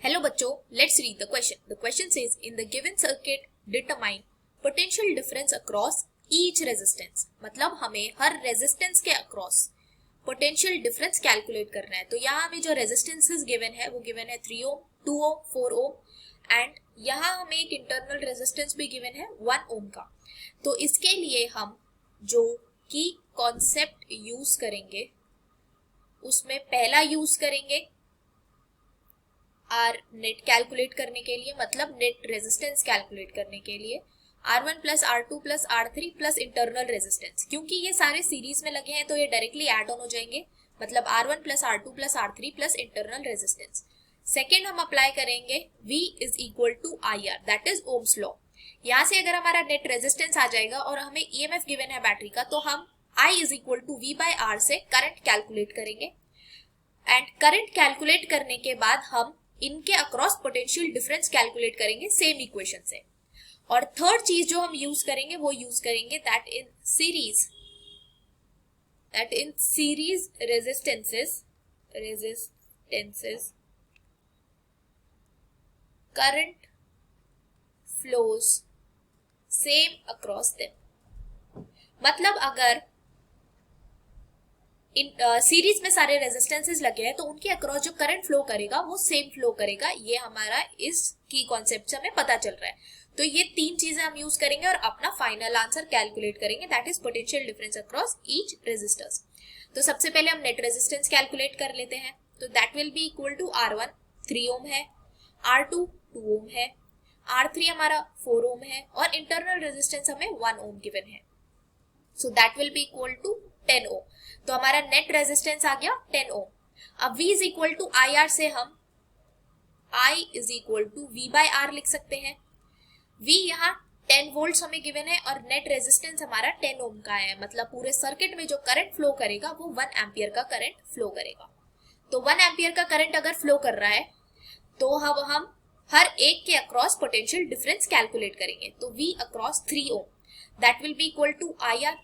Hello बच्चों, let's read the question. The question says, in the given circuit, determine potential difference across each resistance. मतलब हमें हर resistance के across potential difference calculate करना है. तो यहाँ हमें जो resistances given है, वो given है 3 ohm, 2 ohm, 4 ohm and यहाँ हमें एक internal resistance भी given है 1 ohm का. तो इसके लिए हम जो की concept use करेंगे, उसमें पहला use करेंगे आर नेट कैलकुलेट करने के लिए, मतलब नेट रेजिस्टेंस कैलकुलेट करने के लिए R1 प्लस R2 प्लस R3 प्लस इंटरनल रेजिस्टेंस. क्योंकि ये सारे सीरीज में लगे हैं तो ये डायरेक्टली ऐड ऑन हो जाएंगे, मतलब R1 प्लस R2 प्लस R3 प्लस इंटरनल रेजिस्टेंस. सेकेंड हम अप्लाई करेंगे V is equal to IR, that is Ohm's law. यहाँ से अगर हमारा नेट रेजिस्टेंस आ जाएगा और हमें EMF गिवन है बैटरी का, तो हम I is equal to V by R से करंट कैलकुलेट करेंगे. एंड करंट कैलकुलेट करने के बाद हम इनके अक्रॉस पोटेंशियल डिफरेंस कैलकुलेट करेंगे सेम इक्वेशन से. और थर्ड चीज जो हम यूज करेंगे वो यूज करेंगे that in series resistances current flows same across them. मतलब अगर सीरीज में सारे रेजिस्टेंसेस लगे हैं तो उनके अक्रॉस जो करंट फ्लो करेगा वो सेम फ्लो करेगा. ये हमारा इस की कॉन्सेप्ट से हमें पता चल रहा है. तो ये तीन चीजें हम यूज करेंगे और अपना फाइनल आंसर कैलकुलेट करेंगे, that is potential difference across each resistors. तो सबसे पहले हम नेट रेजिस्टेंस कैलकुलेट कर लेते हैं. तो that will be equal to R1 3 ohm है, R2 2 ओम है, R3 हमारा 4 ओम है और इंटरनल रेजिस्टेंस हमें 1 ओम गिवन है. So that will be equal to 10 ohm. तो हमारा नेट रेजिस्टेंस आ गया 10 ओम. अब V is equal to IR से हम I is equal to V by R लिख सकते हैं. V यहाँ 10 वोल्ट हमें गिवन है और नेट रेजिस्टेंस हमारा 10 ओम का है, मतलब पूरे सर्किट में जो करंट फ्लो करेगा वो 1 एम्पियर का करंट फ्लो करेगा. तो 1 एम्पियर का करंट अगर फ्लो कर रहा है तो अब हम हर एक के अक्रॉस पोटेंशियल डिफरेंस कैलकुलेट करेंगे. तो V across 3 ohm that will be equal to IR.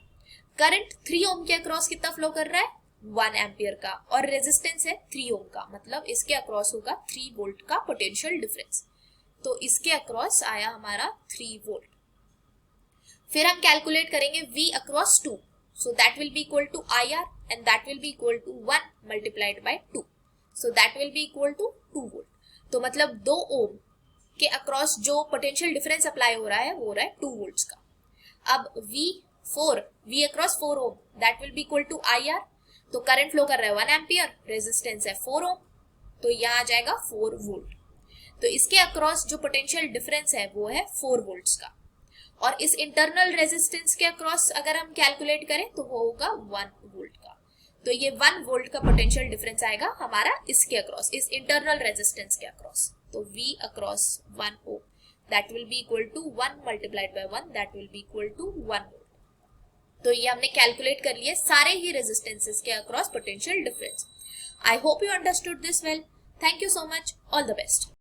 Current 3 ohm के अक्रॉस कितना फ्लो कर रहा है 1 एम्पियर का और रेजिस्टेंस है 3 ओम का, मतलब इसके अक्रॉस होगा 3 वोल्ट का पोटेंशियल डिफरेंस. तो इसके अक्रॉस आया हमारा 3 वोल्ट. फिर हम कैलकुलेट करेंगे V across 2. So that will be equal to IR and that will be equal to 1 multiplied by 2. So that will be equal to 2 volt. तो मतलब 2 ओम के अक्रॉस जो पोटेंशियल डिफरेंस अप्लाई हो रहा है वो हो रहा है 2 वोल्ट्स का. अब V across 4 ohm that will be equal to IR. तो करंट फ्लो कर रहा है 1 एम्पियर, रेजिस्टेंस है 4 ओम, तो यहाँ आ जाएगा 4 वोल्ट. तो इसके अक्रॉस जो पोटेंशियल डिफरेंस है वो है 4 वोल्ट्स का. और इस इंटरनल रेजिस्टेंस के अक्रॉस अगर हम कैलकुलेट करें तो वो होगा 1 वोल्ट का. तो ये 1 वोल्ट का पोटेंशियल डिफरेंस आएगा हमारा इसके अक्रॉस, इस इंटरनल रेजिस्टेंस के अक्रॉस. तो V across 1 ohm that will be equal to 1 multiplied by 1 that will be equal to 1 volt. तो ये हमने कैलकुलेट कर लिए सारे ही रेजिस्टेंसेस के across potential difference. I hope you understood this well. Thank you so much. All the best.